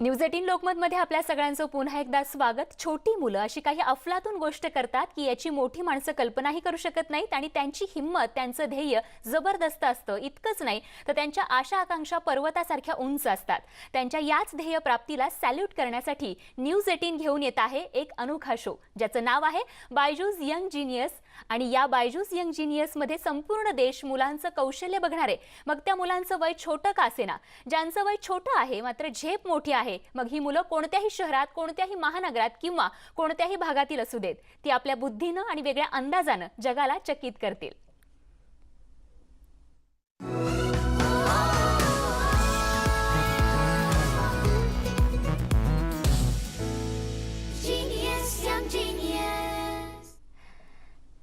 News 18 लोकमतमध्ये आपल्या सगळ्यांचं पुन्हा एकदा स्वागत। छोटी मुलं अशी काही अफलातून गोष्ट करतात की याची मोठी माणसं कल्पनाही करू शकत नाहीत आणि त्यांची हिम्मत, त्यांचं ध्येय जबरदस्त असतं। इतकंच नाही तर त्यांच्या आशा आकांक्षा पर्वतासारख्या उंच असतात। त्यांच्या याच ध्येय प्राप्तीला सॅल्यूट करण्यासाठी न्यूज 18 घेऊन येत आहे एक अनोखा शो, ज्याचं नाव आहे बायजूस यंग जीनियस। आणि या बायजूस यंग जीनियस मध्ये संपूर्ण देश मुलांचं कौशल्य बघणार आहे। मग त्या मुलांचं वय छोटं का असेना, ज्यांचं वय छोटं आहे मात्र झेप मोठी आहे, मग ही मुलं कोणत्याही शहरात, कोणत्याही महानगरात किंवा कोणत्याही भागातील असू देत, ती आपल्या बुद्धीनं आणि वेगळ्या अंदाजानं जगाला चकित करतील।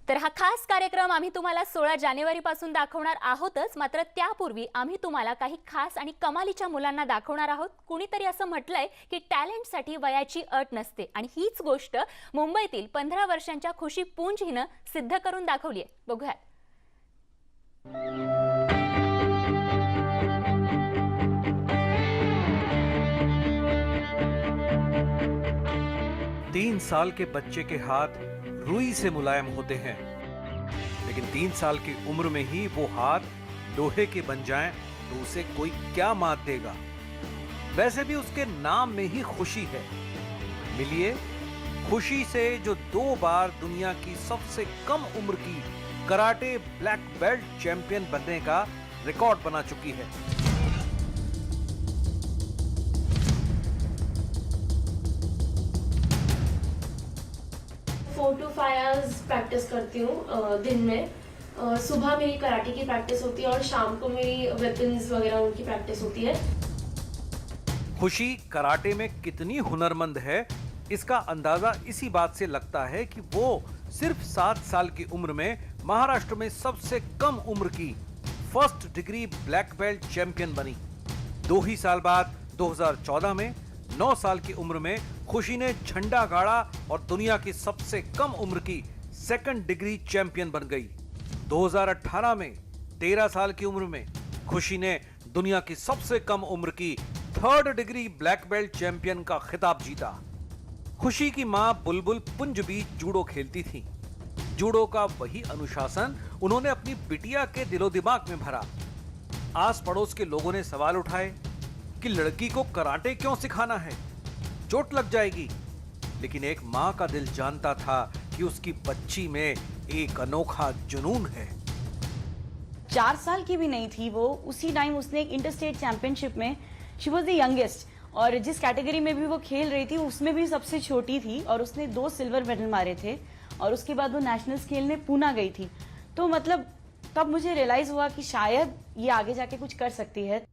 तर हा खास कार्यक्रम आम्ही तुम्हाला 16 जानेवारी पासून दाखवणार आहोतच, मात्र त्यापूर्वी आम्ही तुम्हाला काही खास आणि कमालीच्या मुलांना दाखवणार आहोत। कुणीतरी असं म्हटलंय की टॅलेंटसाठी वयाची अट नसते आणि हीच गोष्ट मुंबईतील 15 वर्षांच्या खुशी पुंज हिनं सिद्ध करून दाखवली आहे। बघूयात। 3 साल के बच्चे के हाथ रुई से मुलायम होते हैं, लेकिन 3 साल की उम्र में ही वो हाथ लोहे के बन जाएं तो उसे कोई क्या मात देगा। वैसे भी उसके नाम में ही खुशी है। मिलिए खुशी से, जो 2 बार दुनिया की सबसे कम उम्र की कराटे ब्लैक बेल्ट चैंपियन बनने का रिकॉर्ड बना चुकी है। 4 to 5 आवर्स प्रैक्टिस करती हूँ दिन में। सुबह मेरी कराटे की प्रैक्टिस होती है और शाम को मेरी वेपन्स वगैरह उनकी प्रैक्टिस होती है। खुशी कराटे में कितनी हुनरमंद है, इसका अंदाजा इसी बात से लगता है कि वो सिर्फ 7 साल की उम्र में महाराष्ट्र में सबसे कम उम्र की first degree black belt champion बनी। 2 ही साल बाद 2014 में 9 साल की उम्र में खुशी ने झंडा गाड़ा और दुनिया की सबसे कम उम्र की सेकंड डिग्री चैंपियन बन गई। 2018 में 13 साल की उम्र में खुशी ने दुनिया की सबसे कम उम्र की third degree black belt champion का खिताब जीता। खुशी की मां बुलबुल पुंज भी जूडो खेलती थी। जूडो का वही अनुशासन उन्होंने अपनी बिटिया के दिलो दिमाग में भरा। आस पड़ोस के लोगों ने सवाल उठाए कि लड़की को कराटे क्यों सिखाना है, चोट लग जाएगी। लेकिन एक मां का दिल जानता था कि उसकी बच्ची में एक अनोखा जुनून है। 4 साल की भी नहीं थी वो, उसी टाइम उसने एक इंटरस्टेट चैंपियनशिप में शी वॉज द यंगेस्ट, और जिस कैटेगरी में भी वो खेल रही थी उसमें भी सबसे छोटी थी, और उसने 2 सिल्वर मेडल मारे थे। और उसके बाद वो नेशनल्स खेलने पूना गई थी। तो मतलब तब मुझे रियलाइज हुआ कि शायद ये आगे जाके कुछ कर सकती है।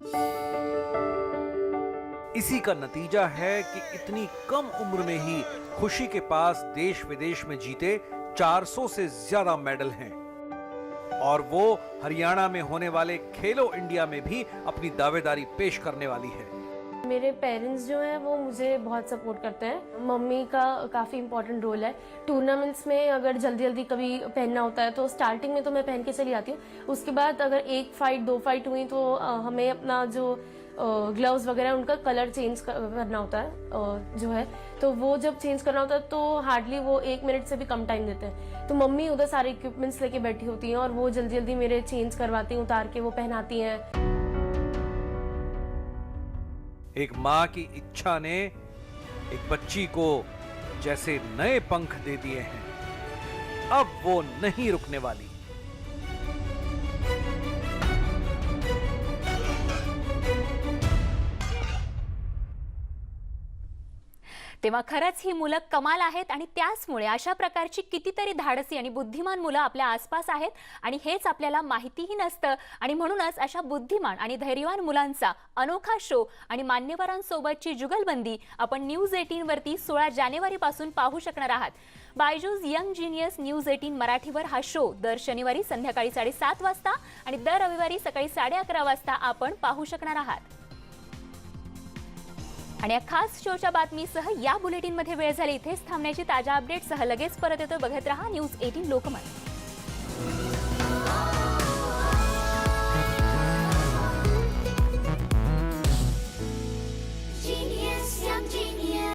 इसी का नतीजा है कि इतनी कम उम्र में ही खुशी के पास देश विदेश में जीते 400 से ज्यादा मेडल हैं, और वो हरियाणा में होने वाले खेलो इंडिया में भी अपनी दावेदारी पेश करने वाली है। मेरे पेरेंट्स जो हैं वो मुझे बहुत सपोर्ट करते हैं। मम्मी का काफ़ी इंपॉर्टेंट रोल है। टूर्नामेंट्स में अगर जल्दी जल्दी कभी पहनना होता है तो स्टार्टिंग में तो मैं पहन के चली आती हूँ। उसके बाद अगर 1 फाइट 2 फाइट हुई तो हमें अपना जो ग्लव्स वगैरह उनका कलर चेंज करना होता है जो है, तो वो जब चेंज करना होता है तो हार्डली वो 1 मिनट से भी कम टाइम देते हैं। तो मम्मी उधर सारे इक्विपमेंट्स लेके बैठी होती हैं और वो जल्दी जल्दी मेरे चेंज करवाती हैं, उतार के वो पहनाती हैं। एक माँ की इच्छा ने एक बच्ची को जैसे नए पंख दे दिए हैं। अब वो नहीं रुकने वाली। तेव्हा खरंच ही मुलं कमाल आहेत आणि त्याचमुळे अशा प्रकारची कितीतरी धाडसी आणि बुद्धिमान मुलं आपल्या आसपास आहेत आणि हेच आपल्याला माहितीही नसतं। आणि म्हणूनच अशा बुद्धिमान आणि धैर्यवान मुलांचा अनोखा शो आणि मान्यवरांसोबतची जुगलबंदी आपण न्यूज 18 वरती 16 जानेवारी पासून पाहू शकणार आहात। बायजूस यंग जीनियस न्यूज 18 मराठीवर हा शो दर शनिवारी संध्याकाळी 7:30 वाजता आणि दर रविवारी सकाळी 11:30 वाजता आपण पाहू शकणार आहात। आणि या खास शोच्या बातमीसह या बुलेटिनमध्ये वेळ झाली इथेच थांबण्याची। ताजा अपडेटसह लगेच परत येतो। बघत रहा न्यूज 18 लोकमत।